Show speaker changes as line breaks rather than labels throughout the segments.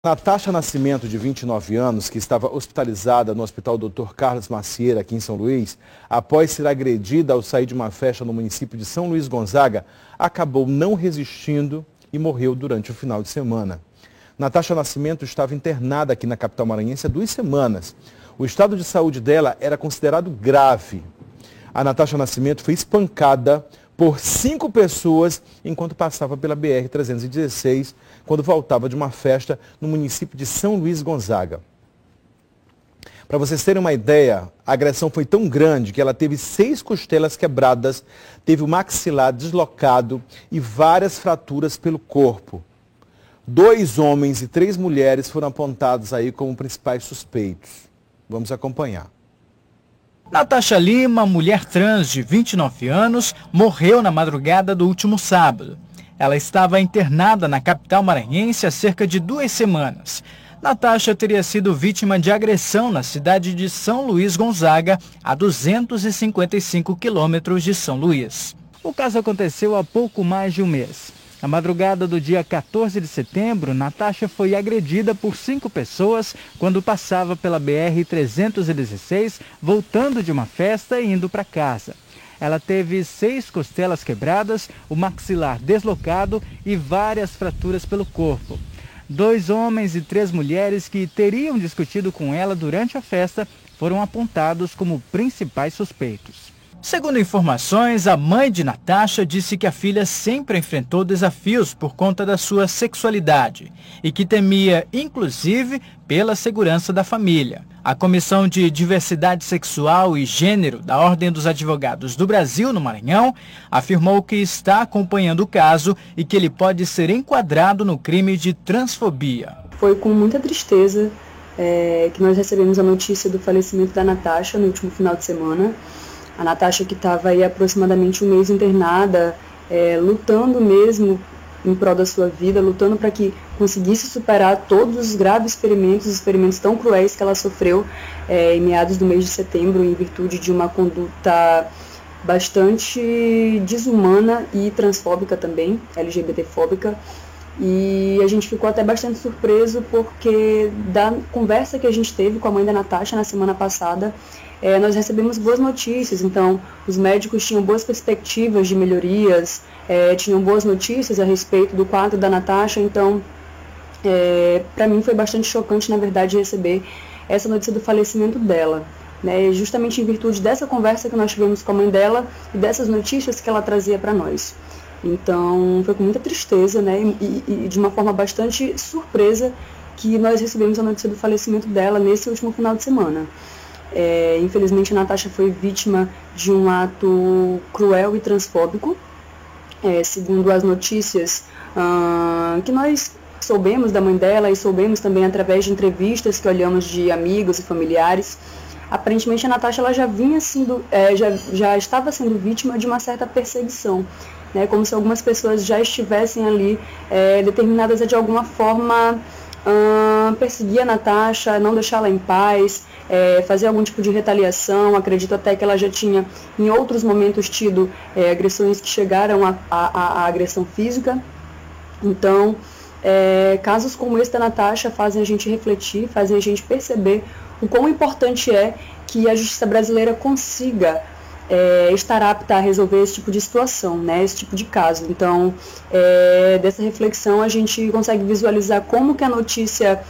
Natasha Nascimento, de 29 anos, que estava hospitalizada no Hospital Dr. Carlos Macieira, aqui em São Luís, após ser agredida ao sair de uma festa no município de São Luís Gonzaga, acabou não resistindo e morreu durante o final de semana. Natasha Nascimento estava internada aqui na capital maranhense há 2 semanas. O estado de saúde dela era considerado grave. A Natasha Nascimento foi espancada por 5 pessoas enquanto passava pela BR-316, quando voltava de uma festa no município de São Luís Gonzaga. Para vocês terem uma ideia, a agressão foi tão grande que ela teve 6 costelas quebradas, teve o maxilar deslocado e várias fraturas pelo corpo. 2 homens e 3 mulheres foram apontados aí como principais suspeitos. Vamos acompanhar.
Natasha Lima, mulher trans de 29 anos, morreu na madrugada do último sábado. Ela estava internada na capital maranhense há cerca de 2 semanas. Natasha teria sido vítima de agressão na cidade de São Luís Gonzaga, a 255 quilômetros de São Luís. O caso aconteceu há pouco mais de um mês. Na madrugada do dia 14 de setembro, Natasha foi agredida por 5 pessoas quando passava pela BR-316, voltando de uma festa e indo para casa. Ela teve 6 costelas quebradas, o maxilar deslocado e várias fraturas pelo corpo. 2 homens e 3 mulheres que teriam discutido com ela durante a festa foram apontados como principais suspeitos. Segundo informações, a mãe de Natasha disse que a filha sempre enfrentou desafios por conta da sua sexualidade e que temia, inclusive, pela segurança da família. A Comissão de Diversidade Sexual e Gênero da Ordem dos Advogados do Brasil, no Maranhão, afirmou que está acompanhando o caso e que ele pode ser enquadrado no crime de transfobia.
Foi com muita tristeza que nós recebemos a notícia do falecimento da Natasha no último final de semana. A Natasha, que estava aí aproximadamente um mês internada, lutando mesmo em prol da sua vida, lutando para que conseguisse superar todos os graves experimentos tão cruéis que ela sofreu em meados do mês de setembro, em virtude de uma conduta bastante desumana e transfóbica também, LGBTfóbica. E a gente ficou até bastante surpreso porque da conversa que a gente teve com a mãe da Natasha na semana passada, nós recebemos boas notícias. Então os médicos tinham boas perspectivas de melhorias, tinham boas notícias a respeito do quadro da Natasha. Então para mim foi bastante chocante, na verdade, receber essa notícia do falecimento dela, né? Justamente em virtude dessa conversa que nós tivemos com a mãe dela e dessas notícias que ela trazia para nós. Então foi com muita tristeza, né, e de uma forma bastante surpresa que nós recebemos a notícia do falecimento dela nesse último final de semana. Infelizmente a Natasha foi vítima de um ato cruel e transfóbico, segundo as notícias que nós soubemos da mãe dela e soubemos também através de entrevistas que olhamos de amigos e familiares. Aparentemente a Natasha ela já estava sendo vítima de uma certa perseguição, né, como se algumas pessoas já estivessem ali determinadas a de alguma forma perseguir a Natasha, não deixá-la em paz, fazer algum tipo de retaliação. Acredito até que ela já tinha em outros momentos tido agressões que chegaram à agressão física. Então casos como esse da Natasha fazem a gente refletir, fazem a gente perceber o quão importante é que a justiça brasileira consiga estar apta a resolver esse tipo de situação, né, esse tipo de caso. Então, dessa reflexão a gente consegue visualizar como que a notícia,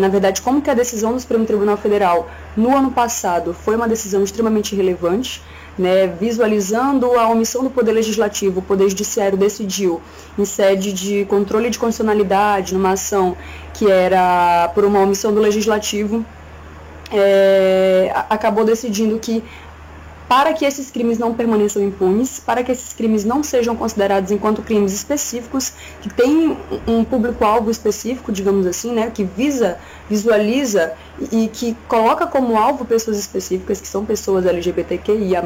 na verdade, como que a decisão do Supremo Tribunal Federal no ano passado foi uma decisão extremamente relevante, né, visualizando a omissão do Poder Legislativo. O Poder Judiciário decidiu, em sede de controle de constitucionalidade, numa ação que era por uma omissão do Legislativo, acabou decidindo que para que esses crimes não permaneçam impunes, para que esses crimes não sejam considerados enquanto crimes específicos, que têm um público-alvo específico, digamos assim, né, que visualiza e que coloca como alvo pessoas específicas, que são pessoas LGBTQIA+,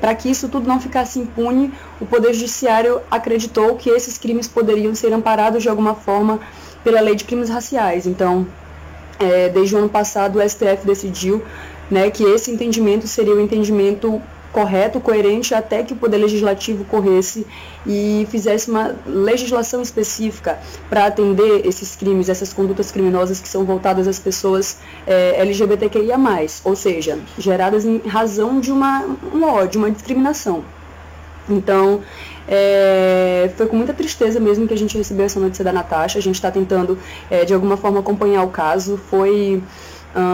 para que isso tudo não ficasse impune, o Poder Judiciário acreditou que esses crimes poderiam ser amparados de alguma forma pela Lei de Crimes Raciais. Então, desde o ano passado, o STF decidiu, né, que esse entendimento seria o entendimento correto, coerente, até que o Poder Legislativo corresse e fizesse uma legislação específica para atender esses crimes, essas condutas criminosas que são voltadas às pessoas LGBTQIA+, ou seja, geradas em razão de um ódio, uma discriminação. Então, foi com muita tristeza mesmo que a gente recebeu essa notícia da Natasha. A gente está tentando, de alguma forma, acompanhar o caso. Foi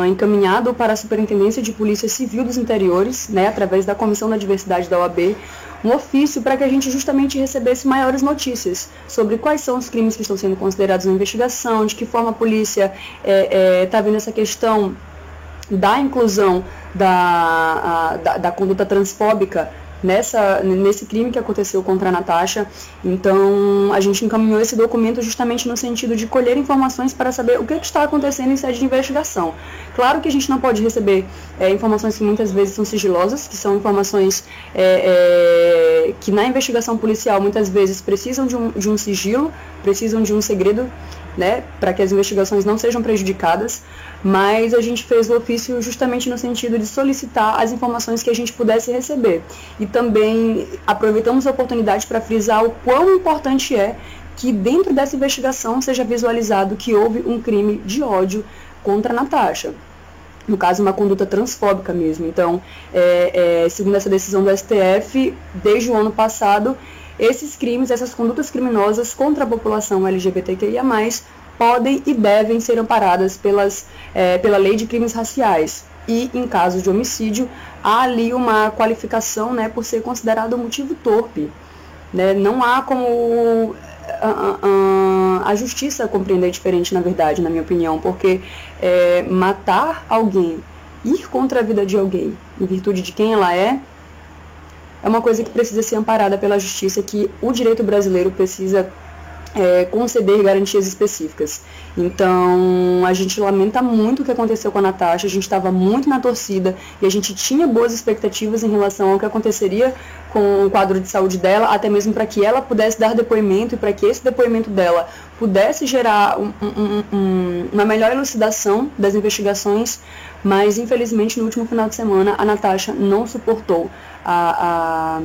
encaminhado para a Superintendência de Polícia Civil dos Interiores, né, através da Comissão da Diversidade da OAB, um ofício para que a gente justamente recebesse maiores notícias sobre quais são os crimes que estão sendo considerados na investigação, de que forma a polícia está vendo essa questão da inclusão da conduta transfóbica nesse crime que aconteceu contra a Natasha. Então, a gente encaminhou esse documento justamente no sentido de colher informações para saber o que está acontecendo em sede de investigação. Claro que a gente não pode receber informações que muitas vezes são sigilosas, que são informações que na investigação policial muitas vezes precisam de um sigilo, precisam de um segredo, né, para que as investigações não sejam prejudicadas, mas a gente fez o ofício justamente no sentido de solicitar as informações que a gente pudesse receber. E também aproveitamos a oportunidade para frisar o quão importante é que dentro dessa investigação seja visualizado que houve um crime de ódio contra a Natasha. No caso, uma conduta transfóbica mesmo. Então, segundo essa decisão do STF, desde o ano passado, esses crimes, essas condutas criminosas contra a população LGBTQIA+, podem e devem ser amparadas pela Lei de Crimes Raciais. E, em caso de homicídio, há ali uma qualificação, né, por ser considerado um motivo torpe. Né? Não há como a justiça compreender diferente, na verdade, na minha opinião, porque matar alguém, ir contra a vida de alguém, em virtude de quem ela é uma coisa que precisa ser amparada pela justiça, que o direito brasileiro precisa conceder garantias específicas. Então, a gente lamenta muito o que aconteceu com a Natasha, a gente estava muito na torcida e a gente tinha boas expectativas em relação ao que aconteceria com o quadro de saúde dela, até mesmo para que ela pudesse dar depoimento e para que esse depoimento dela pudesse gerar uma melhor elucidação das investigações, mas infelizmente no último final de semana a Natasha não suportou a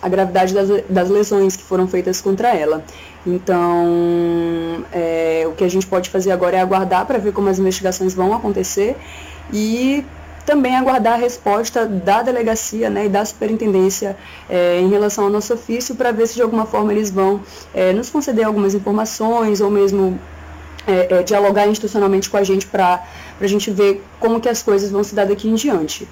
gravidade das lesões que foram feitas contra ela. Então, o que a gente pode fazer agora é aguardar para ver como as investigações vão acontecer e também aguardar a resposta da delegacia, né, e da superintendência em relação ao nosso ofício, para ver se de alguma forma eles vão nos conceder algumas informações ou mesmo dialogar institucionalmente com a gente para a gente ver como que as coisas vão se dar daqui em diante.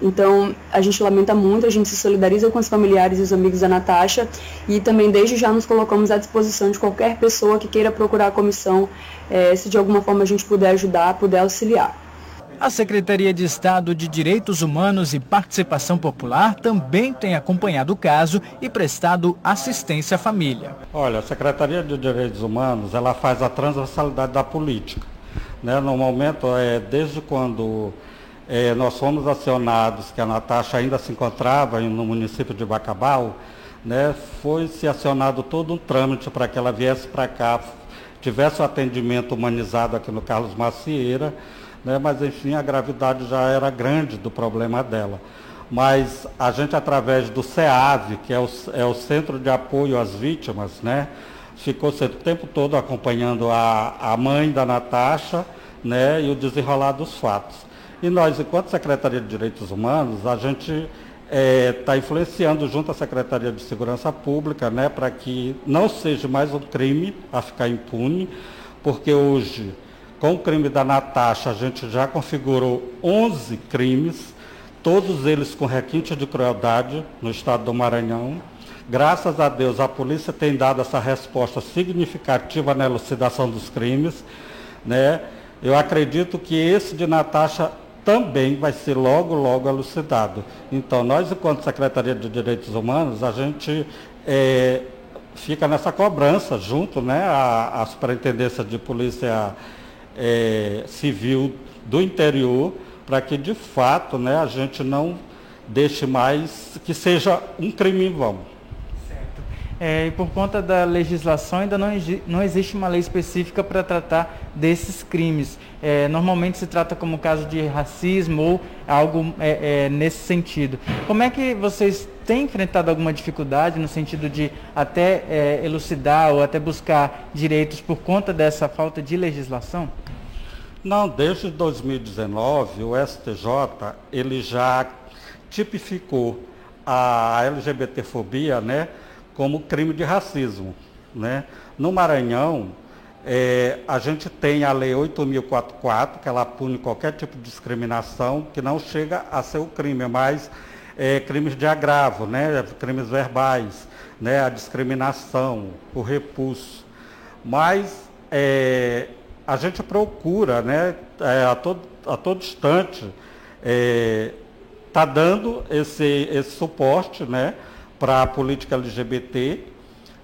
Então, a gente lamenta muito, a gente se solidariza com os familiares e os amigos da Natasha e também desde já nos colocamos à disposição de qualquer pessoa que queira procurar a comissão, se de alguma forma a gente puder ajudar, puder auxiliar.
A Secretaria de Estado de Direitos Humanos e Participação Popular também tem acompanhado o caso e prestado assistência à família.
Olha, a Secretaria de Direitos Humanos, ela faz a transversalidade da política. Né? No momento, desde quando nós fomos acionados, que a Natasha ainda se encontrava no município de Bacabal, né, foi-se acionado todo um trâmite para que ela viesse para cá, tivesse o atendimento humanizado aqui no Carlos Macieira, né, mas enfim, a gravidade já era grande do problema dela. Mas a gente, através do CEAV, que é o Centro de Apoio às Vítimas, né, ficou o tempo todo acompanhando a mãe da Natasha, né, e o desenrolar dos fatos. E nós, enquanto Secretaria de Direitos Humanos, a gente está influenciando junto à Secretaria de Segurança Pública, né, para que não seja mais um crime a ficar impune, porque hoje, com o crime da Natasha, a gente já configurou 11 crimes, todos eles com requinte de crueldade no estado do Maranhão. Graças a Deus, a polícia tem dado essa resposta significativa na elucidação dos crimes, né? Eu acredito que esse de Natasha também vai ser logo, logo elucidado. Então, nós, enquanto Secretaria de Direitos Humanos, a gente fica nessa cobrança junto, né, à Superintendência de Polícia Civil do interior, para que, de fato, né, a gente não deixe mais que seja um crime em vão.
E por conta da legislação ainda não existe uma lei específica para tratar desses crimes. Normalmente se trata como caso de racismo ou algo nesse sentido. Como é que vocês têm enfrentado alguma dificuldade no sentido de até elucidar ou até buscar direitos por conta dessa falta de legislação?
Não, desde 2019 o STJ ele já tipificou a LGBTfobia, né, como crime de racismo, né? No Maranhão, a gente tem a Lei 8.044, que ela pune qualquer tipo de discriminação, que não chega a ser o crime, mas crimes de agravo, né? Crimes verbais, né? A discriminação, o repulso. Mas a gente procura, né? A todo instante, tá dando esse suporte, né? Para a política LGBT,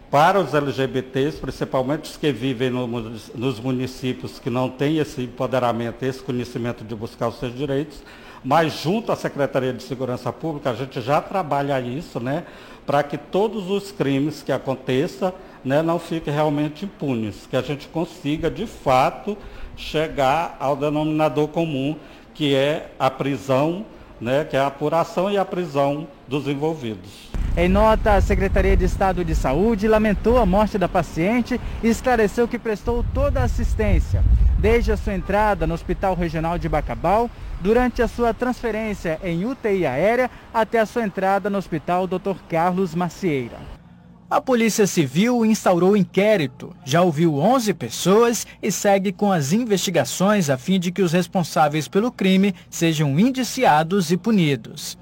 para os LGBTs, principalmente os que vivem nos municípios que não têm esse empoderamento, esse conhecimento de buscar os seus direitos, mas junto à Secretaria de Segurança Pública, a gente já trabalha isso, né, para que todos os crimes que aconteçam, né, não fiquem realmente impunes, que a gente consiga, de fato, chegar ao denominador comum, que é a prisão, né, que é a apuração e a prisão dos envolvidos.
Em nota, a Secretaria de Estado de Saúde lamentou a morte da paciente e esclareceu que prestou toda a assistência, desde a sua entrada no Hospital Regional de Bacabal, durante a sua transferência em UTI aérea, até a sua entrada no Hospital Dr. Carlos Macieira. A Polícia Civil instaurou inquérito, já ouviu 11 pessoas e segue com as investigações a fim de que os responsáveis pelo crime sejam indiciados e punidos.